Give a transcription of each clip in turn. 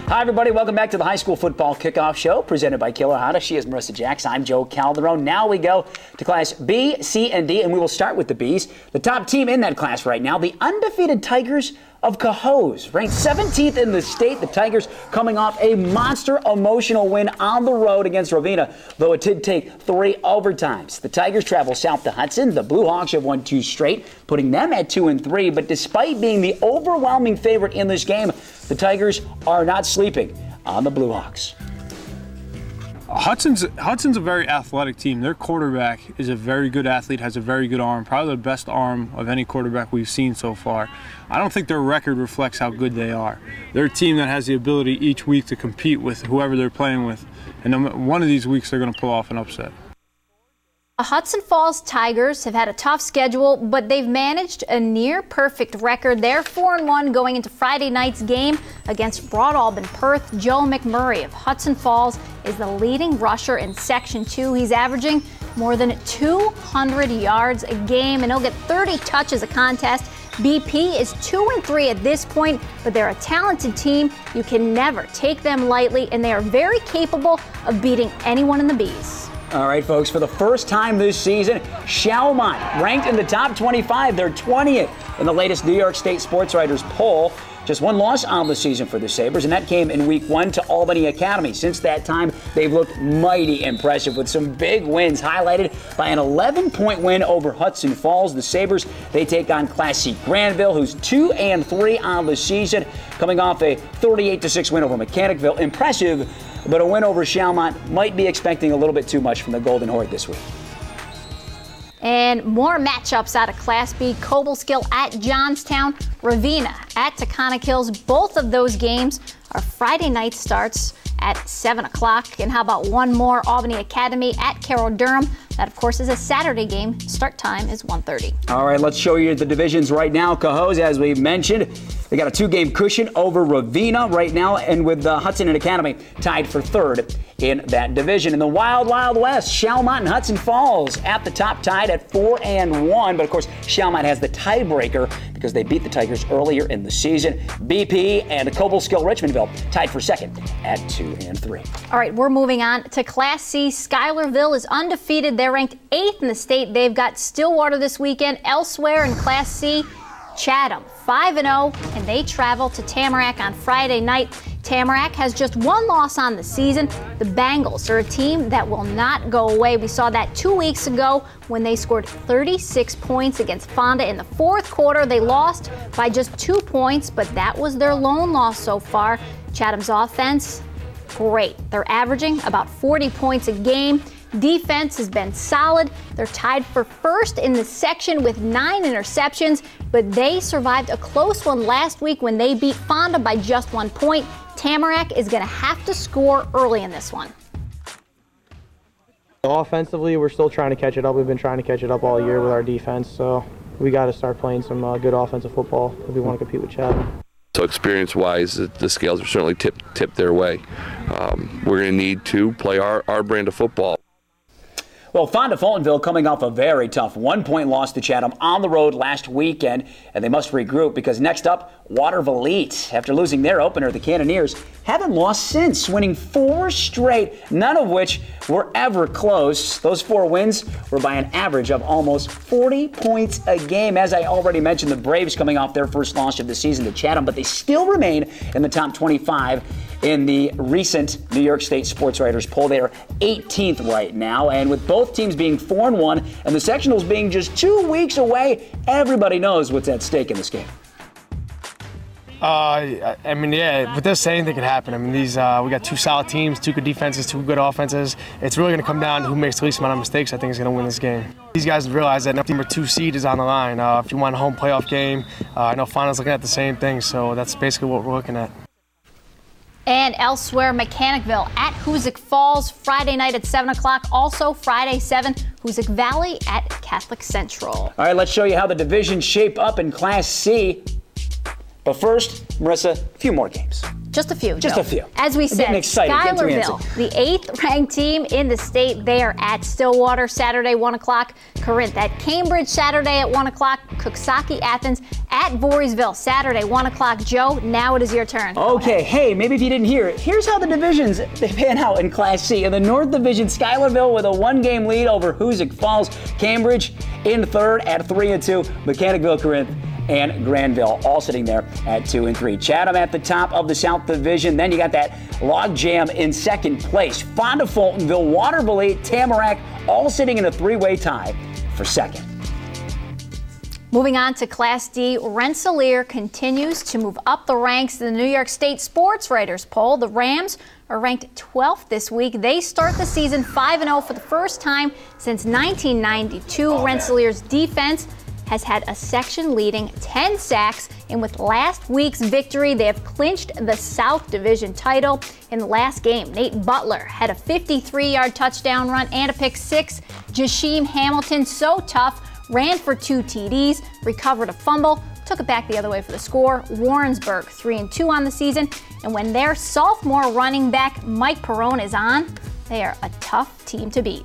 Hi, everybody. Welcome back to the High School Football Kickoff Show presented by Killer Honda. She is Marissa Jacks. I'm Joe Calderon. Now we go to Class B, C, and D, and we will start with the Bs. The top team in that class right now, the undefeated Tigers of Cohoes, ranked 17th in the state. The Tigers coming off a monster emotional win on the road against Ravenna, though it did take 3 overtimes. The Tigers travel south to Hudson. The Blue Hawks have won 2 straight, putting them at 2-3. But despite being the overwhelming favorite in this game, the Tigers are not sleeping on the Blue Hawks. Hudson's a very athletic team. Their quarterback is a very good athlete, has a very good arm, probably the best arm of any quarterback we've seen so far. I don't think their record reflects how good they are. They're a team that has the ability each week to compete with whoever they're playing with, and one of these weeks they're going to pull off an upset. The Hudson Falls Tigers have had a tough schedule, but they've managed a near-perfect record. They're 4-1 going into Friday night's game against Broadalbin Perth. Joe McMurray of Hudson Falls is the leading rusher in Section 2. He's averaging more than 200 yards a game, and he'll get 30 touches a contest. BP is 2-3 at this point, but they're a talented team. You can never take them lightly, and they are very capable of beating anyone in the Bs. All right, folks, for the first time this season, Chalmont ranked in the top 25. They're 20th in the latest New York State Sports Writers poll. Just 1 loss on the season for the Sabres, and that came in Week 1 to Albany Academy. Since that time, they've looked mighty impressive with some big wins, highlighted by an 11-point win over Hudson Falls. The Sabres, they take on Class C Granville, who's 2-3 on the season, coming off a 38-6 win over Mechanicville. Impressive, but a win over Chalmont might be expecting a little bit too much from the Golden Horde this week. And more matchups out of Class B. Cobleskill at Johnstown, Ravenna at Taconic Hills. Both of those games are Friday night starts at 7 o'clock. And how about one more, Albany Academy at Carroll Durham. That, of course, is a Saturday game. Start time is 1:30. All right, let's show you the divisions right now. Cohoes, as we mentioned, they got a 2-game cushion over Ravenna right now, and with Hudson and Academy tied for 3rd in that division. In the Wild West, Chalmont and Hudson Falls at the top, tied at 4-1. But, of course, Chalmont has the tiebreaker because they beat the Tigers earlier in the season. BP and Cobleskill Richmondville tied for 2nd at 2-3. All right, we're moving on to Class C. Schuylerville is undefeated. They're ranked 8th in the state. They've got Stillwater this weekend. Elsewhere in Class C, Chatham 5-0, and they travel to Tamarack on Friday night. Tamarack has just 1 loss on the season. The Bengals are a team that will not go away. We saw that 2 weeks ago when they scored 36 points against Fonda in the 4th quarter. They lost by just 2 points, but that was their lone loss so far. Chatham's offense, great. They're averaging about 40 points a game. Defense has been solid. They're tied for 1st in the section with 9 interceptions, but they survived a close one last week when they beat Fonda by just 1 point. Tamarack is going to have to score early in this one. Offensively, we're still trying to catch it up. We've been trying to catch it up all year with our defense, so we got to start playing some good offensive football if we want to compete with Chatham. So experience-wise, the scales are certainly tipped their way. We're going to need to play our brand of football. Well, Fonda Fultonville coming off a very tough 1-point loss to Chatham on the road last weekend, and they must regroup because next up, Waterville Elite. After losing their opener, the Cannoneers haven't lost since, winning 4 straight, none of which were ever close. Those 4 wins were by an average of almost 40 points a game. As I already mentioned, the Braves coming off their first loss of the season to Chatham, but they still remain in the top 25 in the recent New York State Sports Writers poll. They are 18th right now, and with both teams being 4-1 and the sectionals being just 2 weeks away, everybody knows what's at stake in this game. I mean, yeah, with this, anything can happen. I mean, we got 2 solid teams, 2 good defenses, 2 good offenses. It's really going to come down to who makes the least amount of mistakes. I think is going to win this game. These guys realize that number 2 seed is on the line. If you want a home playoff game, I know Fonda's looking at the same thing, so that's basically what we're looking at. And elsewhere, Mechanicville at Hoosick Falls, Friday night at 7 o'clock. Also Friday, 7, Hoosick Valley at Catholic Central. All right, let's show you how the divisions shape up in Class C. But first, Marissa, a few more games. Just a few, Just Joe. a few. As we said, Schuylerville, the 8th ranked team in the state. They are at Stillwater Saturday, 1 o'clock. Corinth at Cambridge Saturday at 1 o'clock. Coxsackie Athens at Voorheesville Saturday 1 o'clock. Joe, now it is your turn. Okay, hey, maybe if you didn't hear it, here's how the divisions they pan out in Class C. In the North Division, Schuylerville with a 1-game lead over Hoosick Falls. Cambridge in third at 3-2. Mechanicville, Corinth, and Granville all sitting there at 2-3. Chatham at the top of the South Division. Then you got that logjam in second place. Fonda, Fultonville, Waterville, Tamarack all sitting in a 3-way tie for second. Moving on to Class D, Rensselaer continues to move up the ranks in the New York State Sports Writers poll. The Rams are ranked 12th this week. They start the season 5-0 for the first time since 1992. Rensselaer's defense has had a section-leading 10 sacks, and with last week's victory, they have clinched the South Division title. In the last game, Nate Butler had a 53-yard touchdown run and a pick six. Jasheem Hamilton, so tough, ran for 2 TDs, recovered a fumble, took it back the other way for the score. Warrensburg 3-2 on the season, and when their sophomore running back Mike Perrone is on, they are a tough team to beat.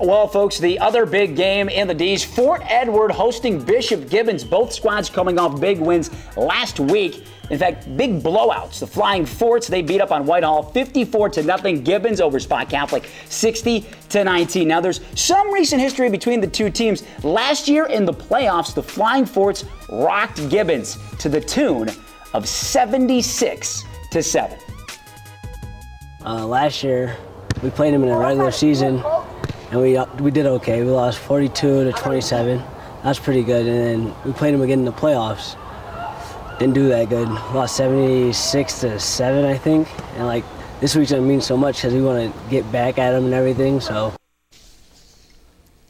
Well, folks, the other big game in the D's, Fort Edward hosting Bishop Gibbons. Both squads coming off big wins last week. In fact, big blowouts. The Flying Forts, they beat up on Whitehall 54-0. Gibbons over Spot Catholic 60-19. Now, there's some recent history between the two teams. Last year in the playoffs, the Flying Forts rocked Gibbons to the tune of 76-7. Last year, we played them in a regular season, and we did okay. We lost 42-27. That's pretty good. And then we played them again in the playoffs. Didn't do that good. Lost 76-7, I think. And like this week's gonna mean so much because we want to get back at them and everything. So.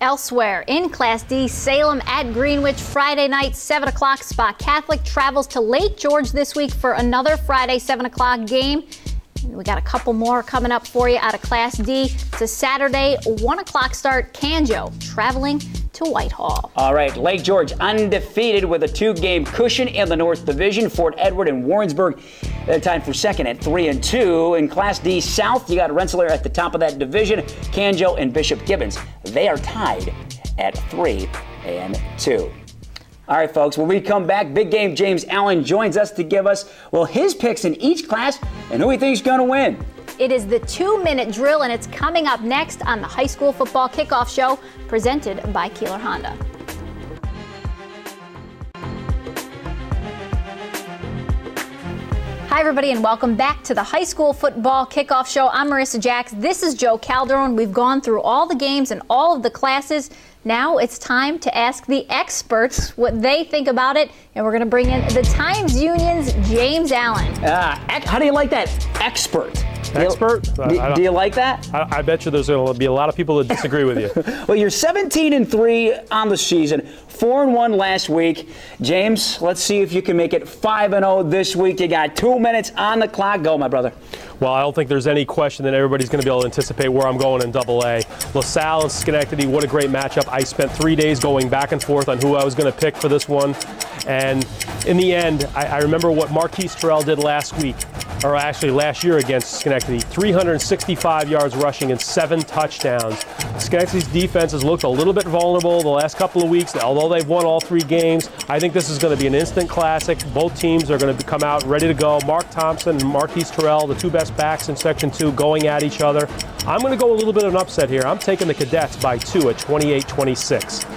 Elsewhere in Class D, Salem at Greenwich Friday night, 7 o'clock. Spot Catholic travels to Lake George this week for another Friday 7 o'clock game. We got a couple more coming up for you out of Class D. It's a Saturday 1 o'clock start. Canjo traveling to Whitehall. All right, Lake George undefeated with a 2-game cushion in the North Division. Fort Edward and Warrensburg, they're tied for second at 3-2. In Class D South, you got Rensselaer at the top of that division. Canjo and Bishop Gibbons, they are tied at 3-2. All right, folks, when we come back, big game James Allen joins us to give us, well, his picks in each class and who he thinks is going to win. It is the 2-minute drill, and it's coming up next on the High School Football Kickoff Show, presented by Keeler Honda. Hi, everybody, and welcome back to the High School Football Kickoff Show. I'm Marissa Jacks. This is Joe Calderon. We've gone through all the games and all of the classes. Now it's time to ask the experts what they think about it, and we're going to bring in the Times Union's James Allen. How do you like that? Expert. Expert? Do you like that? I bet you there's going to be a lot of people that disagree with you. Well, you're 17-3 on the season, 4-1 last week. James, let's see if you can make it 5-0 this week. You got 2 minutes on the clock. Go, my brother. Well, I don't think there's any question that everybody's going to be able to anticipate where I'm going in AA. LaSalle and Schenectady, what a great matchup. I spent 3 days going back and forth on who I was going to pick for this one. And in the end, I remember what Marquise Terrell did last week, or actually last year against Schenectady. 365 yards rushing and 7 touchdowns. Schenectady's defense has looked a little bit vulnerable the last couple of weeks, although they've won all 3 games. I think this is going to be an instant classic. Both teams are going to come out ready to go. Mark Thompson and Marquise Terrell, the 2 best backs in Section 2, going at each other. I'm going to go a little bit of an upset here. I'm taking the Cadets by 2 at 28-26.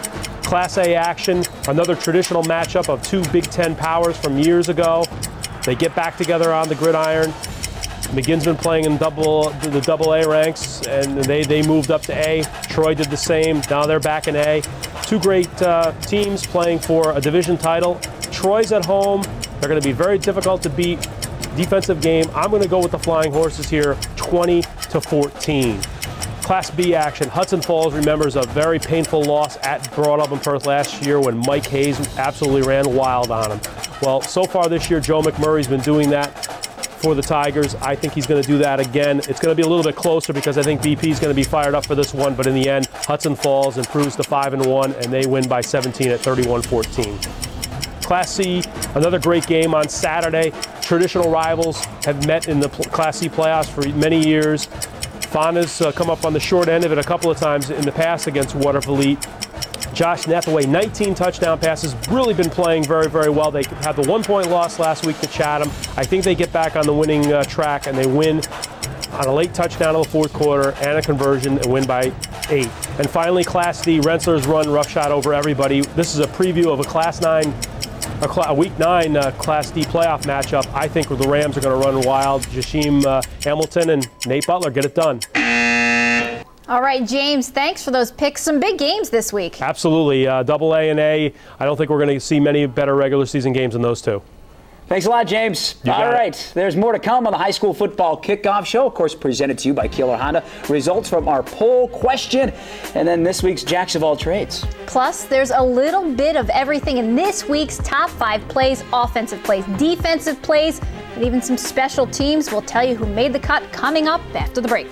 Class A action, another traditional matchup of 2 Big Ten powers from years ago. They get back together on the gridiron. McGinn's been playing in the AA ranks, and they moved up to A. Troy did the same. Now they're back in A. 2 great teams playing for a division title. Troy's at home. They're going to be very difficult to beat. Defensive game. I'm going to go with the Flying Horses here, 20-14. Class B action. Hudson Falls remembers a very painful loss at Broad Perth last year when Mike Hayes absolutely ran wild on him. Well, so far this year, Joe McMurray's been doing that for the Tigers. I think he's going to do that again. It's going to be a little bit closer because I think BP is going to be fired up for this one, but in the end, Hudson Falls improves to 5-1, and they win by 17 at 31-14. Class C, another great game on Saturday. Traditional rivals have met in the Class C playoffs for many years. Fana's come up on the short end of it a couple of times in the past against Watervliet. Josh Nethaway, 19 touchdown passes, really been playing very, very well. They had the 1-point loss last week to Chatham. I think they get back on the winning track, and they win on a late touchdown in the fourth quarter and a conversion and win by 8. And finally, Class D, Rensselaer's run roughshod over everybody. This is a preview of a Week 9 Class D playoff matchup. I think the Rams are going to run wild. Jashim Hamilton and Nate Butler get it done. All right, James, thanks for those picks. Some big games this week. Absolutely. Double A and A. I don't think we're going to see many better regular season games than those two. Thanks a lot, James. All right, there's more to come on the high school football kickoff show, of course, presented to you by Keeler Honda. Results from our poll question, and then this week's Jacks of all trades. Plus, there's a little bit of everything in this week's top 5 plays, offensive plays, defensive plays, and even some special teams. We'll tell you who made the cut coming up after the break.